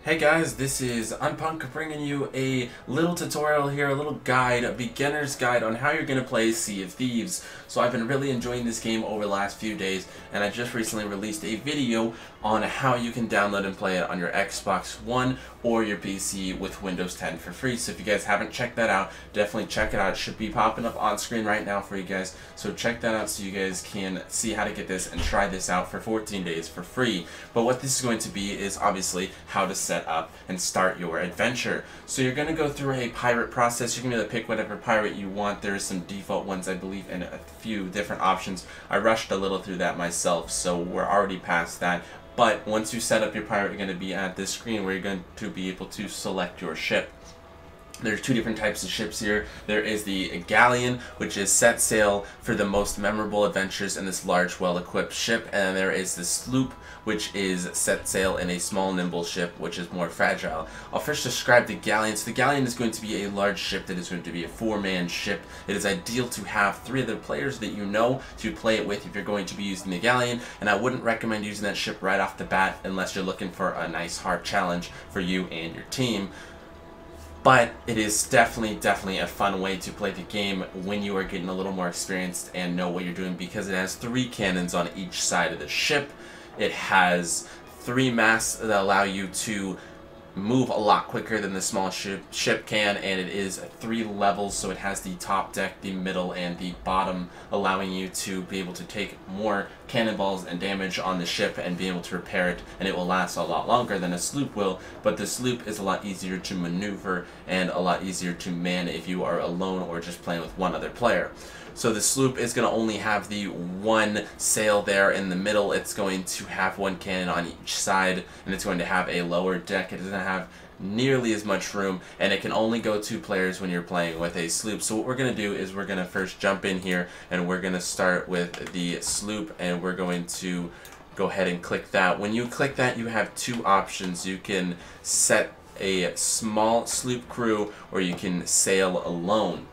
Hey guys, this is Unpunk bringing you a little tutorial here, a little guide, a beginner's guide on how you're going to play Sea of Thieves. So I've been really enjoying this game over the last few days, and I just recently released a video on how you can download and play it on your Xbox One or your PC with Windows 10 for free. So if you guys haven't checked that out, definitely check it out. It should be popping up on screen right now for you guys. So check that out so you guys can see how to get this and try this out for 14 days for free. But what this is going to be is obviously how to set up and start your adventure. So you're going to go through a pirate process. You can either pick whatever pirate you want. There's some default ones, I believe, and a few different options. I rushed a little through that myself, so we're already past that. But once you set up your pirate, you're going to be at this screen where you're going to be able to select your ship. There's two different types of ships here. There is the galleon, which is set sail for the most memorable adventures in this large, well-equipped ship, and then there is the sloop, which is set sail in a small, nimble ship, which is more fragile. I'll first describe the galleon. So the galleon is going to be a large ship that is going to be a four-man ship. It is ideal to have three other players that you know to play it with if you're going to be using the galleon, and I wouldn't recommend using that ship right off the bat unless you're looking for a nice, hard challenge for you and your team. But it is definitely a fun way to play the game when you are getting a little more experienced and know what you're doing, because it has three cannons on each side of the ship. It has three masts that allow you to move a lot quicker than the small ship can, and it is three levels, so it has the top deck, the middle, and the bottom, allowing you to be able to take more cannonballs and damage on the ship and be able to repair it, and it will last a lot longer than a sloop will. But the sloop is a lot easier to maneuver and a lot easier to man if you are alone or just playing with one other player. So the sloop is going to only have the one sail there in the middle. It's going to have one cannon on each side, and it's going to have a lower deck. It doesn't have nearly as much room, and it can only go two players when you're playing with a sloop. So what we're going to do is we're going to first jump in here, and we're going to start with the sloop, and we're going to go ahead and click that. When you click that, you have two options. You can set a small sloop crew, or you can sail alone.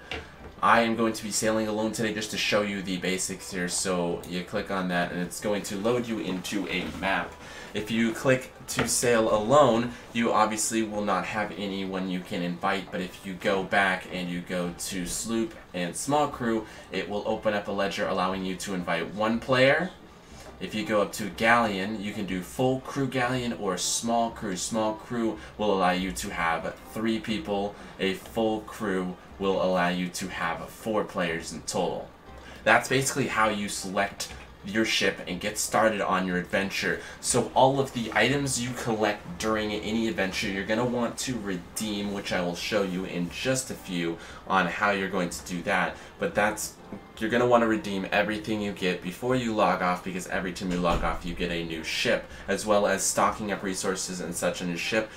I am going to be sailing alone today just to show you the basics here. So you click on that and it's going to load you into a map. If you click to sail alone, you obviously will not have anyone you can invite, but if you go back and you go to sloop and small crew, it will open up a ledger allowing you to invite one player. If you go up to galleon, you can do full crew galleon or small crew. Small crew will allow you to have three people. A full crew will allow you to have four players in total. That's basically how you select your ship and get started on your adventure. So all of the items you collect during any adventure, you're going to want to redeem, which I will show you in just a few on how you're going to do that. But you're going to want to redeem everything you get before you log off, because every time you log off you get a new ship, as well as stocking up resources and such on your ship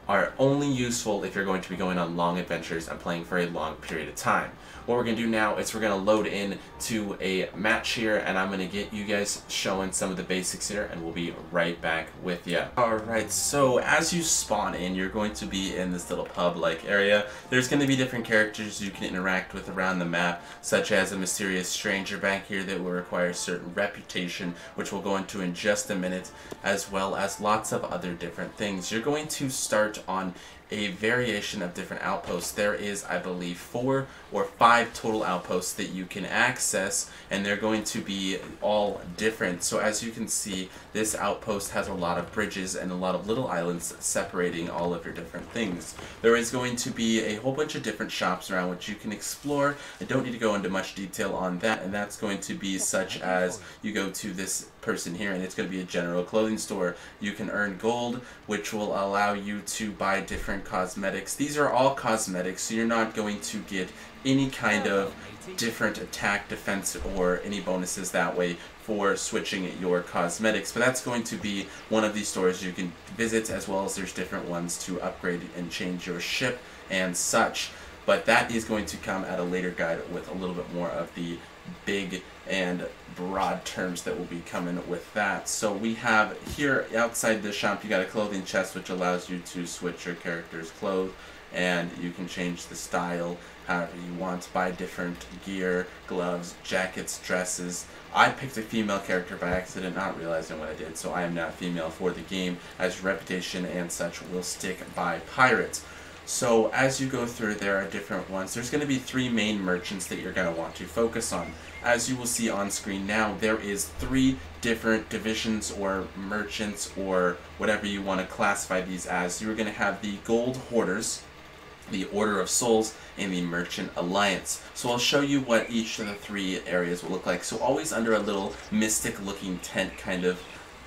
are only useful if you're going to be going on long adventures and playing for a long period of time. What we're going to do now is we're going to load in to a match here, and I'm going to get you guys showing some of the basics here, and we'll be right back with you. Alright, so as you spawn in, you're going to be in this little pub-like area. There's going to be different characters you can interact with around the map, such as a mysterious stranger back here that will require a certain reputation, which we'll go into in just a minute, as well as lots of other different things. You're going to start on a variation of different outposts. There is, I believe, 4 or 5 total outposts that you can access, and they're going to be all different. So as you can see, this outpost has a lot of bridges and a lot of little islands separating all of your different things. There is going to be a whole bunch of different shops around which you can explore. I don't need to go into much detail on that, and that's going to be such as you go to this person here, and it's going to be a general clothing store. You can earn gold, which will allow you to buy different cosmetics. These are all cosmetics, so you're not going to get any kind of different attack, defense, or any bonuses that way for switching your cosmetics. But that's going to be one of these stores you can visit, as well as there's different ones to upgrade and change your ship and such. but that is going to come at a later guide with a little bit more of the big and broad terms that will be coming with that. So we have here outside the shop, you got a clothing chest which allows you to switch your character's clothes, and you can change the style however you want, buy different gear, gloves, jackets, dresses. I picked a female character by accident, not realizing what I did, so I am now female for the game, as reputation and such will stick by pirates. So as you go through, there are different ones. There's going to be 3 main merchants that you're going to want to focus on. As you will see on screen now, there is 3 different divisions or merchants or whatever you want to classify these as. You're going to have the Gold Hoarders, the Order of Souls, and the Merchant Alliance. So I'll show you what each of the 3 areas will look like. So always under a little mystic looking tent kind of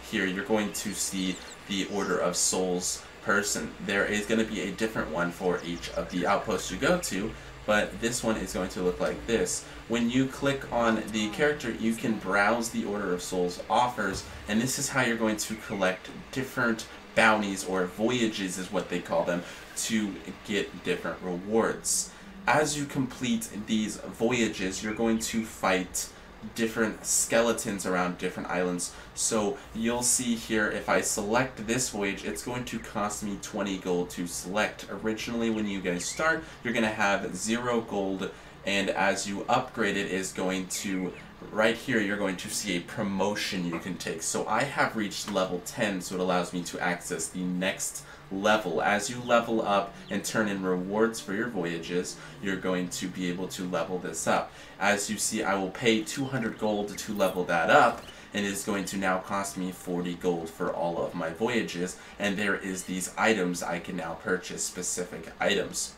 here, you're going to see the Order of Souls person. There is going to be a different one for each of the outposts you go to, but this one is going to look like this. When you click on the character, you can browse the Order of Souls offers, and this is how you're going to collect different bounties, or voyages is what they call them, to get different rewards. As you complete these voyages, you're going to fight different skeletons around different islands. So you'll see here, if I select this voyage, it's going to cost me 20 gold to select. Originally, when you guys start, you're going to have 0 gold, and as you upgrade it, is going to, right here, you're going to see a promotion you can take. So I have reached level 10, so it allows me to access the next level. As you level up and turn in rewards for your voyages, you're going to be able to level this up. As you see, I will pay 200 gold to level that up, and it's going to now cost me 40 gold for all of my voyages, and there is these items I can now purchase, specific items.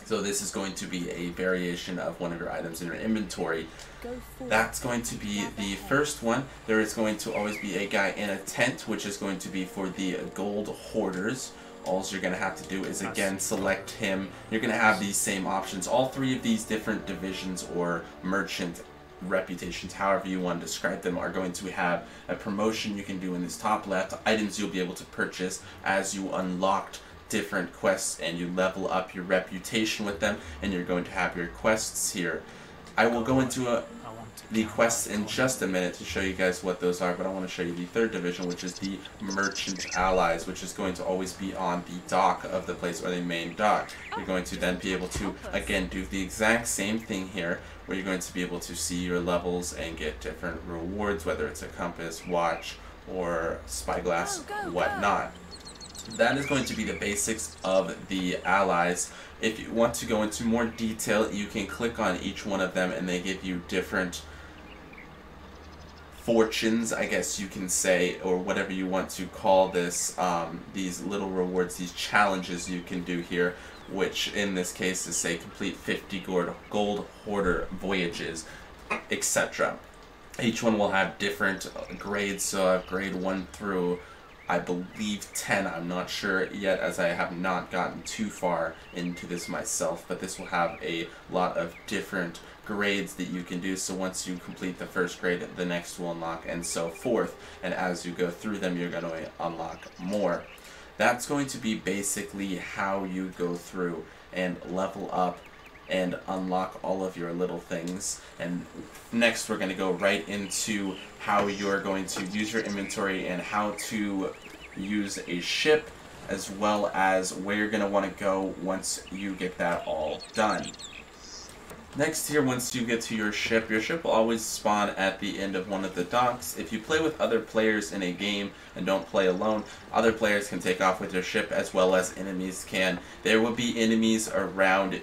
So this is going to be a variation of one of your items in your inventory. That's going to be the first one. There is going to always be a guy in a tent, which is going to be for the Gold Hoarders. All you're going to have to do is, again, select him. You're going to have these same options. All 3 of these different divisions or merchant reputations, however you want to describe them, are going to have a promotion you can do in this top left. Items you'll be able to purchase as you unlocked different quests and you level up your reputation with them, and you're going to have your quests here. I will go into the quests in just a minute to show you guys what those are, but I want to show you the 3rd division, which is the Merchant Allies, which is going to always be on the dock of the place, or the main dock. You're going to then be able to, again, do the exact same thing here, where you're going to be able to see your levels and get different rewards, whether it's a compass, watch, or spyglass, whatnot. That is going to be the basics of the allies. If you want to go into more detail, you can click on each one of them and they give you different fortunes, I guess you can say, or whatever you want to call this, these little rewards, these challenges you can do here, which in this case is, say, complete 50 gold hoarder voyages, etc. Each one will have different grades, so grade 1 through, I believe, 10. I'm not sure yet, as I have not gotten too far into this myself, but this will have a lot of different grades that you can do. So once you complete the first grade, the next will unlock, and so forth, and as you go through them, you're going to unlock more. That's going to be basically how you go through and level up and unlock all of your little things. And next we're going to go right into how you're going to use your inventory and how to use a ship, as well as where you're going to want to go once you get that all done. Next here, once you get to your ship will always spawn at the end of one of the docks. If you play with other players in a game and don't play alone, other players can take off with your ship, as well as enemies can. There will be enemies around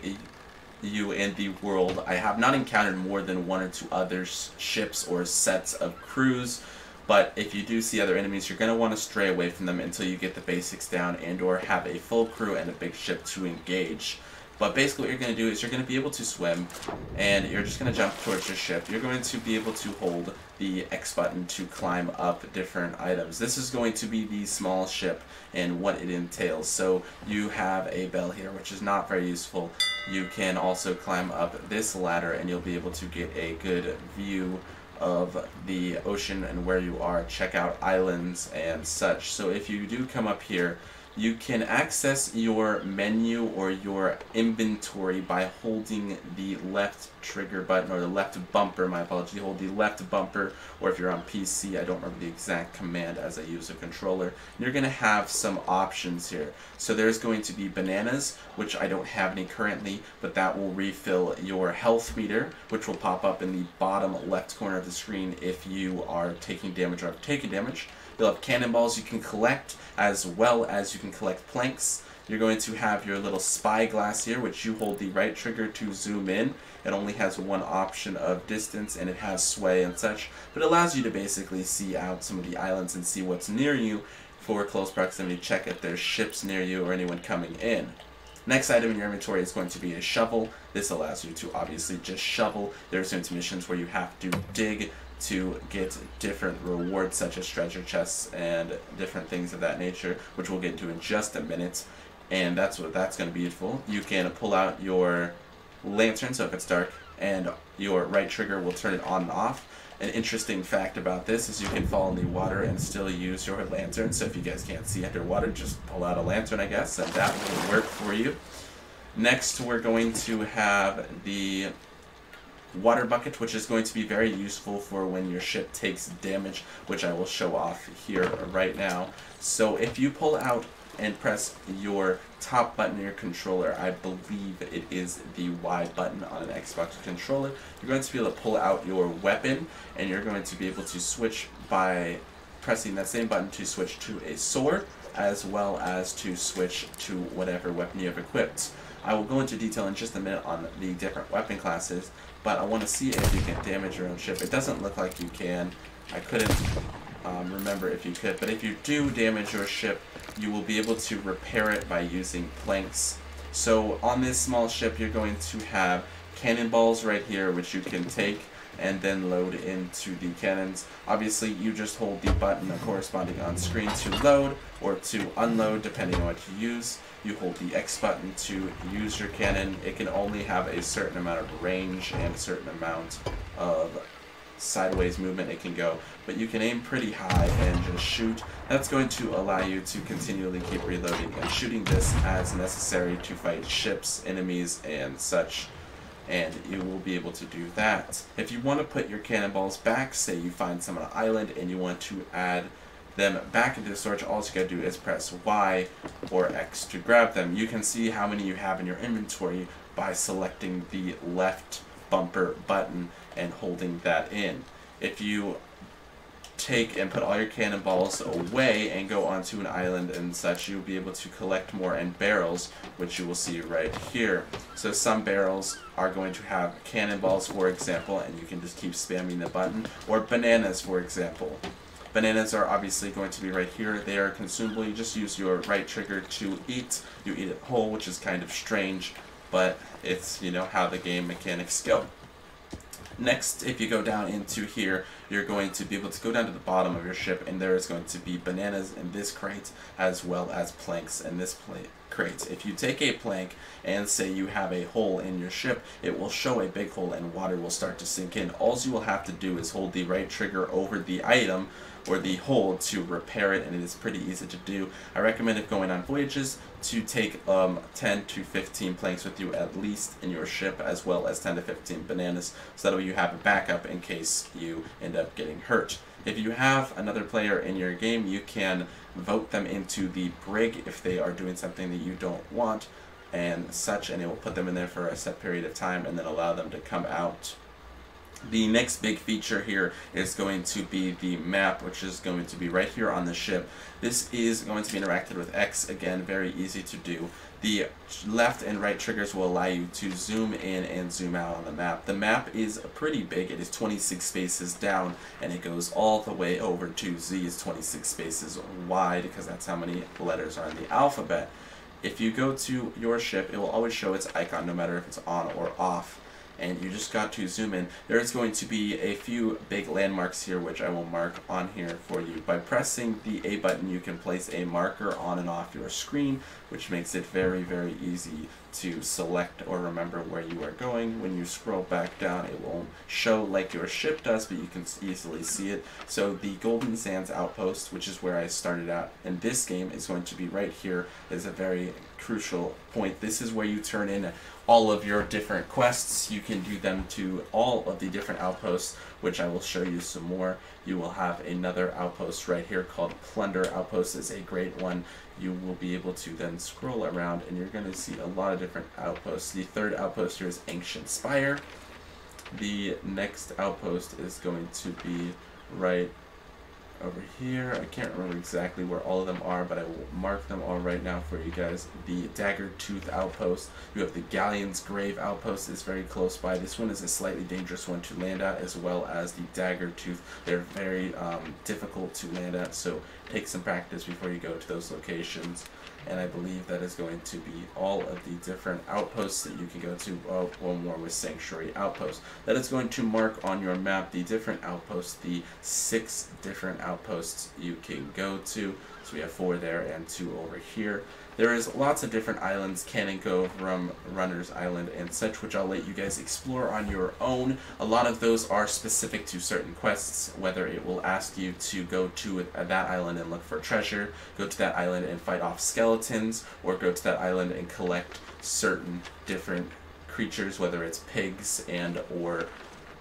you in the world. I have not encountered more than 1 or 2 other ships or sets of crews, but if you do see other enemies, you're going to want to stray away from them until you get the basics down and or have a full crew and a big ship to engage. But basically what you're going to do is you're going to be able to swim, and you're just going to jump towards your ship. You're going to be able to hold the X button to climb up different items. This is going to be the small ship and what it entails. So you have a bell here, which is not very useful. You can also climb up this ladder, and you'll be able to get a good view of the ocean and where you are, check out islands and such. So if you do come up here, You can access your menu or your inventory by holding the left trigger button, or the left bumper, my apologies. You hold the left bumper, or if you're on PC, I don't remember the exact command as I use a controller. You're going to have some options here. So there's going to be bananas, which I don't have any currently, but that will refill your health meter, which will pop up in the bottom left corner of the screen if you are taking damage or have taken damage. You'll have cannonballs you can collect, as well as you can collect planks. You're going to have your little spyglass here, which you hold the right trigger to zoom in. It only has one option of distance, and it has sway and such, but it allows you to basically see out some of the islands and see what's near you for close proximity. Check if there's ships near you or anyone coming in. Next item in your inventory is going to be a shovel. This allows you to obviously just shovel. There's going to be missions where you have to dig to get different rewards, such as treasure chests and different things of that nature, which we'll get into in just a minute. And that's going to be beautiful. You can pull out your lantern, so if it's dark, and your right trigger will turn it on and off. An interesting fact about this is you can fall in the water and still use your lantern, so if you guys can't see underwater, just pull out a lantern, I guess, and that will work for you. Next, we're going to have the water bucket, which is going to be very useful for when your ship takes damage, which I will show off here right now. So if you pull out and press your top button of your controller, I believe it is the Y button on an Xbox controller, you're going to be able to pull out your weapon, and you're going to be able to switch by pressing that same button to switch to a sword, as well as to switch to whatever weapon you have equipped. I will go into detail in just a minute on the different weapon classes, but I want to see if you can damage your own ship. It doesn't look like you can. I couldn't remember if you could, but if you do damage your ship, you will be able to repair it by using planks. So on this small ship, you're going to have cannonballs right here, which you can take and then load into the cannons. Obviously, you just hold the button corresponding on screen to load or to unload, depending on what you use. You hold the X button to use your cannon. It can only have a certain amount of range and a certain amount of sideways movement it can go, but you can aim pretty high and just shoot. That's going to allow you to continually keep reloading and shooting this as necessary to fight ships, enemies, and such, and you will be able to do that. If you want to put your cannonballs back, say you find some on an island and you want to add them back into the storage, all you gotta do is press Y or X to grab them. You can see how many you have in your inventory by selecting the left bumper button and holding that in. If you take and put all your cannonballs away and go onto an island and such, you'll be able to collect more in barrels, which you will see right here. So some barrels are going to have cannonballs, for example, and you can just keep spamming the button, or bananas, for example. Bananas are obviously going to be right here. They are consumable. You just use your right trigger to eat. You eat it whole, which is kind of strange, but it's, you know, how the game mechanics go. Next, if you go down into here, you're going to be able to go down to the bottom of your ship, and there is going to be bananas in this crate, as well as planks in this crate. If you take a plank and say you have a hole in your ship, it will show a big hole and water will start to sink in. All you will have to do is hold the right trigger over the item or the hole to repair it, and it is pretty easy to do. I recommend, if going on voyages, to take 10 to 15 planks with you at least in your ship, as well as 10 to 15 bananas, so that way you have a backup in case you end up getting hurt. If you have another player in your game, you can vote them into the brig if they are doing something that you don't want and such, and it will put them in there for a set period of time and then allow them to come out. The next big feature here is going to be the map, which is going to be right here on the ship. This is going to be interacted with X, again, very easy to do. The left and right triggers will allow you to zoom in and zoom out on the map. The map is pretty big. It is 26 spaces down, and it goes all the way over to Z is 26 spaces wide, because that's how many letters are in the alphabet. If you go to your ship, it will always show its icon no matter if it's on or off. and you just got to zoom in. There is going to be a few big landmarks here, which I will mark on here for you. By pressing the A button, you can place a marker on and off your screen, which makes it very, very easy to select or remember where you are going. When you scroll back down, it won't show like your ship does, but you can easily see it. So the Golden Sands outpost, which is where I started out in this game, is going to be right here. Is a very crucial point. This is where you turn in all of your different quests. You can do them to all of the different outposts, which I will show you some more. You will have another outpost right here called Plunder Outpost. Is a great one. You will be able to then scroll around and you're going to see a lot of different outposts. The third outpost here is Ancient Spire. The next outpost is going to be right over here. I can't remember exactly where all of them are, but I will mark them all right now for you guys. The Dagger Tooth Outpost. You have the Galleon's Grave Outpost is very close by. This one is a slightly dangerous one to land at, as well as the Dagger Tooth. They're very difficult to land at, so take some practice before you go to those locations. And I believe that is going to be all of the different outposts that you can go to. Oh, one more with Sanctuary Outpost. That is going to mark on your map the different outposts, the 6 different outposts you can go to. So we have 4 there and 2 over here. There is lots of different islands, Cannon Cove, Runner's Island, and such, which I'll let you guys explore on your own. A lot of those are specific to certain quests, whether it will ask you to go to that island and look for treasure, go to that island and fight off skeletons, or go to that island and collect certain different creatures, whether it's pigs and or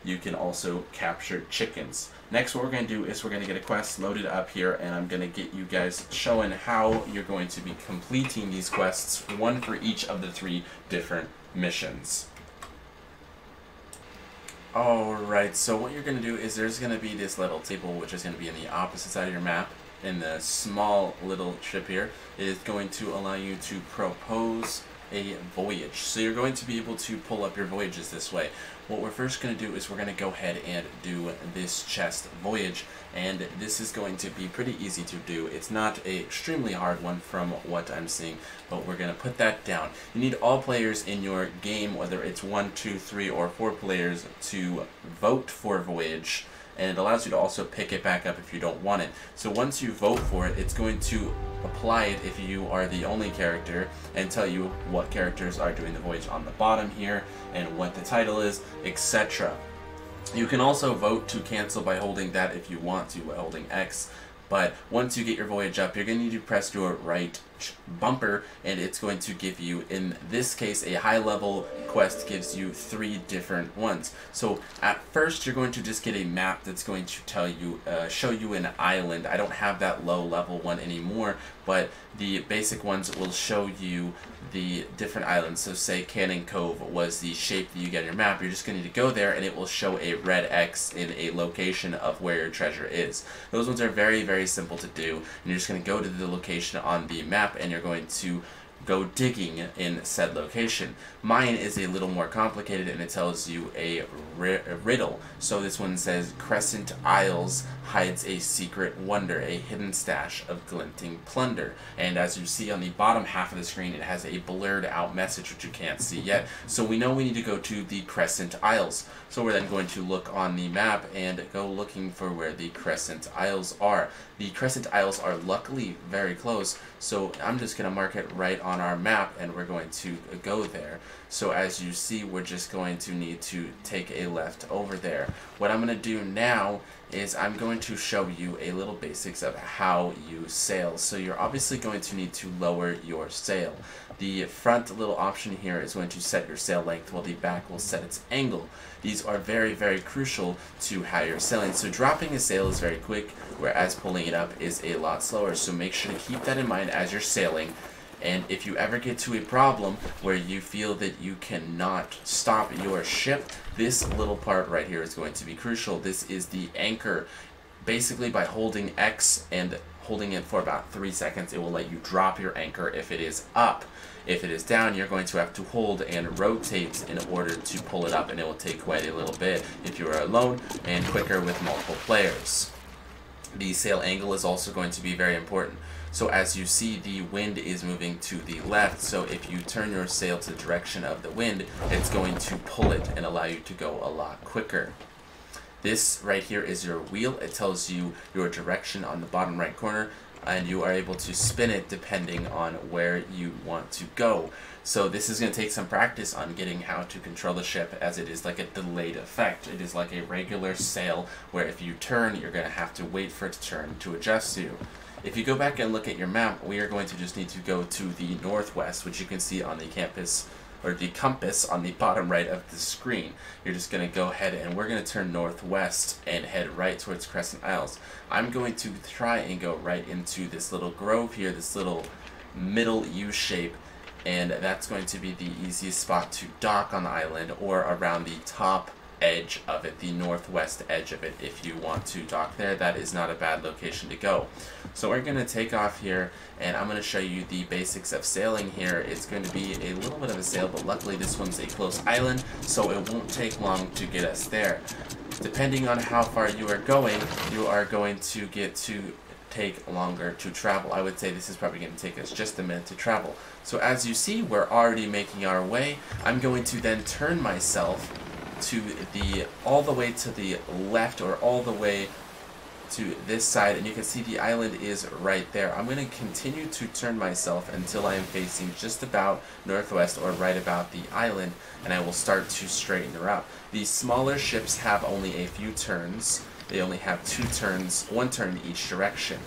you can also capture chickens. Next, what we're going to do is we're going to get a quest loaded up here, and I'm going to get you guys showing how you're going to be completing these quests, one for each of the 3 different missions. Alright, so what you're going to do is there's going to be this little table, which is going to be in the opposite side of your map. In the small little ship here, it is going to allow you to propose a voyage. So you're going to be able to pull up your voyages this way. What we're first going to do is we're going to go ahead and do this chest voyage, and this is going to be pretty easy to do. It's not an extremely hard one from what I'm seeing, but we're going to put that down. You need all players in your game, whether it's 1, 2, 3, or 4 players, to vote for voyage, and it allows you to also pick it back up if you don't want it. So once you vote for it, it's going to apply it if you are the only character and tell you what characters are doing the voyage on the bottom here and what the title is, etc. You can also vote to cancel by holding that if you want to, by holding X. But once you get your voyage up, you're going to need to press your right bumper, and it's going to give you, in this case, a high level quest gives you 3 different ones. So at first you're going to just get a map that's going to tell you, show you an island. I don't have that low level one anymore, but the basic ones will show you the different islands. So say Cannon Cove was the shape that you get on your map. You're just going to need to go there and it will show a red X in a location of where your treasure is. Those ones are very, very simple to do, and you're just going to go to the location on the map and you're going to go digging in said location. Mine is a little more complicated, and it tells you a riddle. So this one says, Crescent Isles hides a secret wonder, a hidden stash of glinting plunder. And as you see on the bottom half of the screen, it has a blurred out message which you can't see yet. So we know we need to go to the Crescent Isles. So we're then going to look on the map and go looking for where the Crescent Isles are. The Crescent Isles are luckily very close, so I'm just going to mark it right on our map and we're going to go there. So as you see, we're just going to need to take a left over there. What I'm going to do now is I'm going to show you a little basics of how you sail. So you're obviously going to need to lower your sail. The front little option here is going to set your sail length, while the back will set its angle. These are very, very crucial to how you're sailing. So dropping a sail is very quick, whereas pulling it up is a lot slower. So make sure to keep that in mind as you're sailing. And if you ever get to a problem where you feel that you cannot stop your ship, this little part right here is going to be crucial. This is the anchor. Basically, by holding X and holding it for about 3 seconds, it will let you drop your anchor if it is up. If it is down, you're going to have to hold and rotate in order to pull it up, and it will take quite a little bit if you are alone, and quicker with multiple players. The sail angle is also going to be very important. So as you see, the wind is moving to the left, so if you turn your sail to the direction of the wind, it's going to pull it and allow you to go a lot quicker. This right here is your wheel. It tells you your direction on the bottom right corner, and you are able to spin it depending on where you want to go. So this is going to take some practice on getting how to control the ship, as it is like a delayed effect. It is like a regular sail where if you turn, you're going to have to wait for it to turn to adjust to. If you go back and look at your map, we are going to just need to go to the northwest, which you can see on the campus or the compass on the bottom right of the screen. You're just going to go ahead and we're going to turn northwest and head right towards Crescent Isles. I'm going to try and go right into this little grove here, this little middle U shape, and that's going to be the easiest spot to dock on the island, or around the top edge of it, the northwest edge of it. If you want to dock there, that is not a bad location to go. So we're going to take off here, and I'm going to show you the basics of sailing here. It's going to be a little bit of a sail, but luckily this one's a close island, so it won't take long to get us there. Depending on how far you are going to get to take longer to travel. I would say this is probably going to take us just a minute to travel. So as you see, we're already making our way. I'm going to then turn myself to the all the way to the left, or all the way to this side, and you can see the island is right there. I'm going to continue to turn myself until I am facing just about northwest, or right about the island, and I will start to straighten her out. These smaller ships have only a few turns. They only have 2 turns, 1 turn in each direction.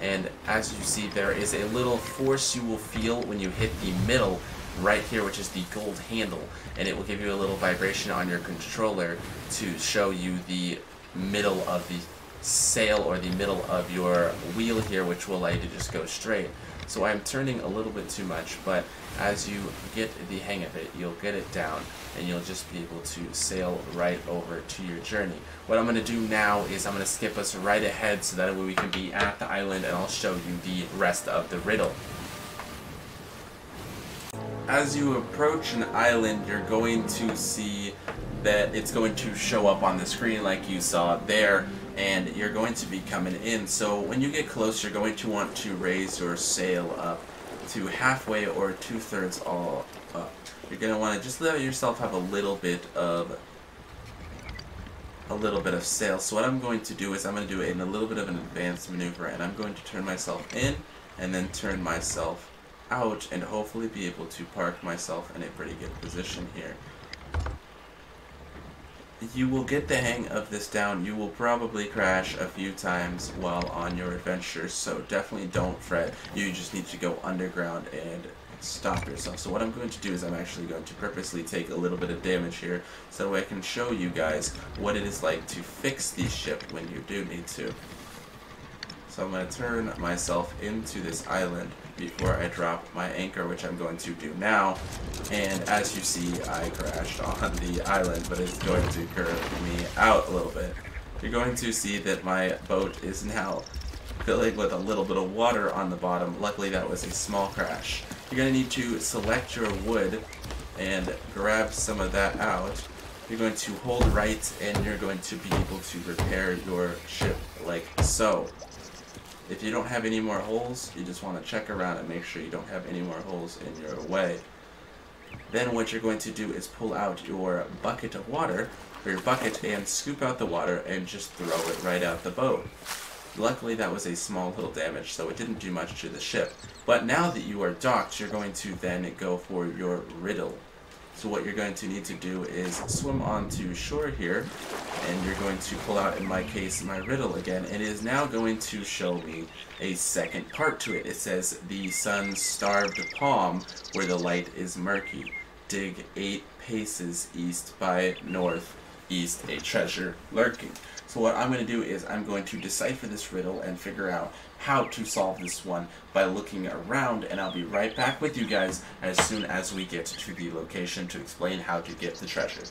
And as you see, there is a little force you will feel when you hit the middle right here, which is the gold handle, and it will give you a little vibration on your controller to show you the middle of the sail, or the middle of your wheel here, which will allow you to just go straight. So I'm turning a little bit too much, but as you get the hang of it, you'll get it down, and you'll just be able to sail right over to your journey. What I'm going to do now is I'm going to skip us right ahead, so that way we can be at the island, and I'll show you the rest of the riddle. As you approach an island, you're going to see that it's going to show up on the screen like you saw there, and you're going to be coming in. So when you get close, you're going to want to raise your sail up to halfway or 2/3 all up. You're going to want to just let yourself have a little bit of sail. So what I'm going to do is I'm going to do it in a little bit of an advanced maneuver, and I'm going to turn myself in and then turn myself out, and hopefully be able to park myself in a pretty good position here. You will get the hang of this down. You will probably crash a few times while on your adventure, so definitely don't fret. You just need to go underground and stop yourself. So what I'm going to do is I'm actually going to purposely take a little bit of damage here, so that way I can show you guys what it is like to fix the ship when you do need to. So I'm going to turn myself into this island before I drop my anchor, which I'm going to do now. And as you see, I crashed on the island, but it's going to curve me out a little bit. You're going to see that my boat is now filling with a little bit of water on the bottom. Luckily, that was a small crash. You're going to need to select your wood and grab some of that out. You're going to hold right, and you're going to be able to repair your ship like so. If you don't have any more holes, you just want to check around and make sure you don't have any more holes in your way. Then what you're going to do is pull out your bucket of water, or your bucket, and scoop out the water and just throw it right out the boat. Luckily that was a small little damage, so it didn't do much to the ship. But now that you are docked, you're going to then go for your riddle. So what you're going to need to do is swim onto shore here, and you're going to pull out, in my case, my riddle again. It is now going to show me a second part to it. It says, the sun's starved palm where the light is murky. Dig 8 paces east by northeast, a treasure lurking. So what I'm going to do is I'm going to decipher this riddle and figure out how to solve this one by looking around, and I'll be right back with you guys as soon as we get to the location to explain how to get the treasure.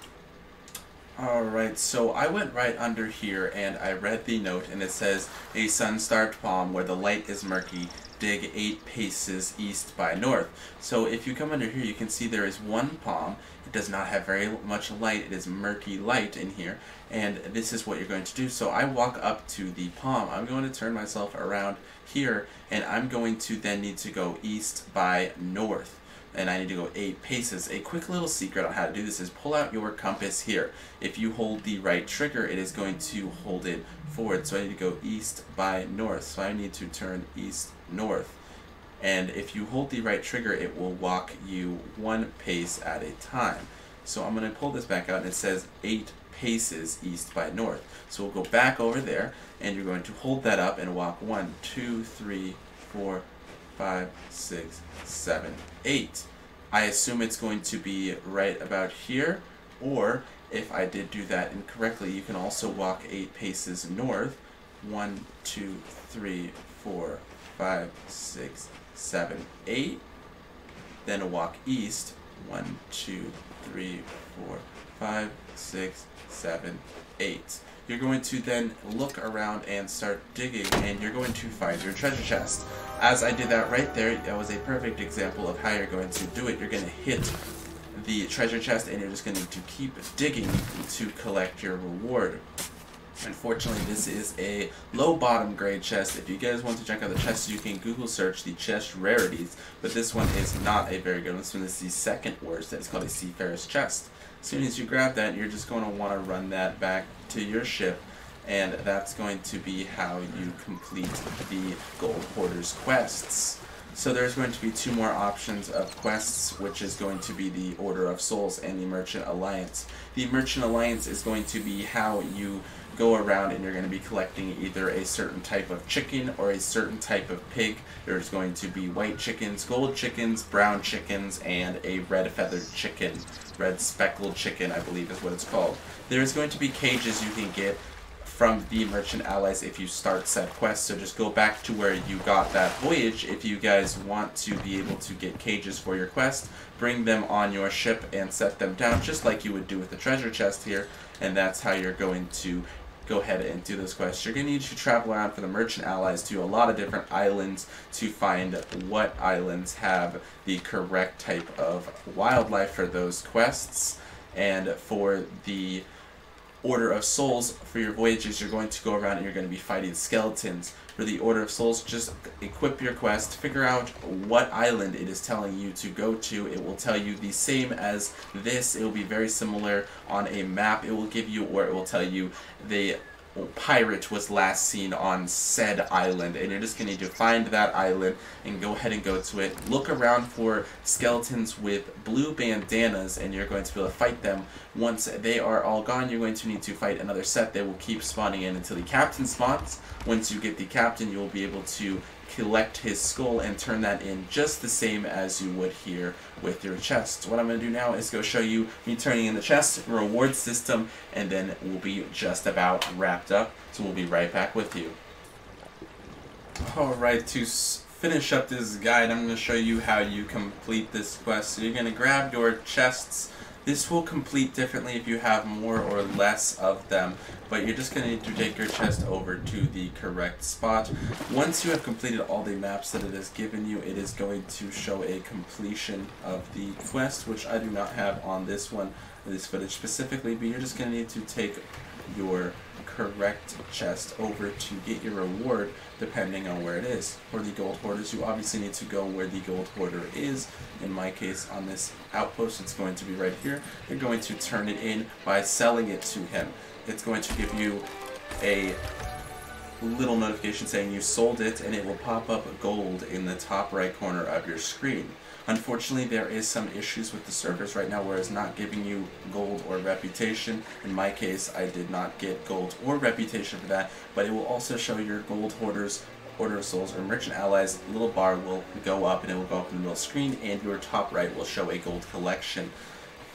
Alright, so I went right under here and I read the note, and it says, a sun-starved palm where the light is murky, dig 8 paces east by north. So if you come under here, you can see there is one palm. It does not have very much light. It is murky light in here, and this is what you're going to do. So I walk up to the palm. I'm going to turn myself around here, and I'm going to then need to go east by north. And I need to go 8 paces. A quick little secret on how to do this is pull out your compass here. If you hold the right trigger, it is going to hold it forward. So I need to go east by north. So I need to turn east north. And if you hold the right trigger, it will walk you 1 pace at a time. So I'm going to pull this back out, and it says 8 paces east by north. So we'll go back over there, and you're going to hold that up and walk 1, 2, 3, 4, 5, 6, 7, 8. I assume it's going to be right about here, or if I did do that incorrectly, you can also walk 8 paces north. 1, 2, 3, 4, 5, 6, 7, 8. Then walk east. 1, 2, 3, 4, 5, 6, 7, 8. You're going to then look around and start digging, and you're going to find your treasure chest. As I did that right there, that was a perfect example of how you're going to do it. You're going to hit the treasure chest, and you're just going to keep digging to collect your reward. Unfortunately, this is a low bottom grade chest. If you guys want to check out the chests, you can Google search the chest rarities, but this one is not a very good one. This one is the second worst. It's called a Seafarer's chest. As soon as you grab that, you're just going to want to run that back to your ship, and that's going to be how you complete the Gold Hoarder's quests. So there's going to be 2 more options of quests, which is going to be the Order of Souls and the Merchant Alliance. The Merchant Alliance is going to be how you go around, and you're going to be collecting either a certain type of chicken or a certain type of pig. There's going to be white chickens, gold chickens, brown chickens, and a red feathered chicken. Red speckled chicken, I believe is what it's called. There's going to be cages you can get from the Merchant Allies if you start said quest, so just go back to where you got that voyage. If you guys want to be able to get cages for your quest, bring them on your ship and set them down just like you would do with the treasure chest here, and that's how you're going to go ahead and do those quests. You're going to need to travel around for the Merchant Allies to a lot of different islands to find what islands have the correct type of wildlife for those quests. And for the Order of Souls, for your voyages, you're going to go around and you're going to be fighting skeletons. For the Order of Souls, just equip your quest, figure out what island it is telling you to go to. It will tell you the same as this. It will be very similar on a map. It will give you, or it will tell you the pirate was last seen on said island, and you're just going to need to find that island and go ahead and go to it. Look around for skeletons with blue bandanas, and you're going to be able to fight them. Once they are all gone, you're going to need to fight another set. They will keep spawning in until the captain spawns. Once you get the captain, you will be able to collect his skull and turn that in just the same as you would here with your chest. What I'm going to do now is go show you me turning in the chest, reward system, and then we'll be just about wrapped up. So we'll be right back with you. Alright, to finish up this guide, I'm going to show you how you complete this quest. So you're going to grab your chests. This will complete differently if you have more or less of them, but you're just going to need to take your chest over to the correct spot. Once you have completed all the maps that it has given you, it is going to show a completion of the quest, which I do not have on this one, this footage specifically, but you're just going to need to take your correct chest over to get your reward depending on where it is. For the Gold Hoarders, you obviously need to go where the Gold Hoarder is. In my case, on this outpost, it's going to be right here. You're going to turn it in by selling it to him. It's going to give you a little notification saying you sold it, and it will pop up gold in the top right corner of your screen. Unfortunately, there is some issues with the servers right now where it's not giving you gold or reputation. In my case, I did not get gold or reputation for that, but it will also show your Gold Hoarders, Order of Souls, or Merchant Allies. A little bar will go up, and it will go up in the middle screen, and your top right will show a gold collection.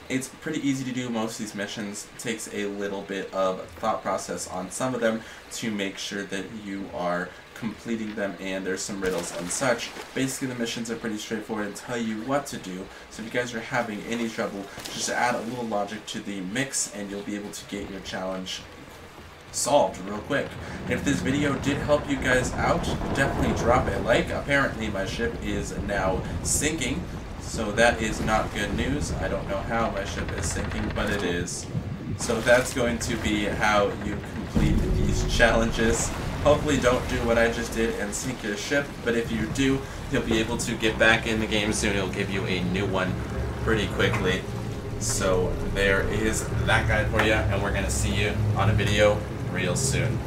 It's pretty easy to do most of these missions. It takes a little bit of thought process on some of them to make sure that you are completing them, and there's some riddles and such. Basically, the missions are pretty straightforward and tell you what to do. So if you guys are having any trouble, just add a little logic to the mix, and you'll be able to get your challenge solved real quick. If this video did help you guys out, definitely drop a like. Apparently my ship is now sinking, so that is not good news. I don't know how my ship is sinking, but it is. So that's going to be how you complete these challenges. Hopefully don't do what I just did and sink your ship, but if you do, you'll be able to get back in the game soon. It'll give you a new one pretty quickly. So there is that guide for you, and we're going to see you on a video real soon.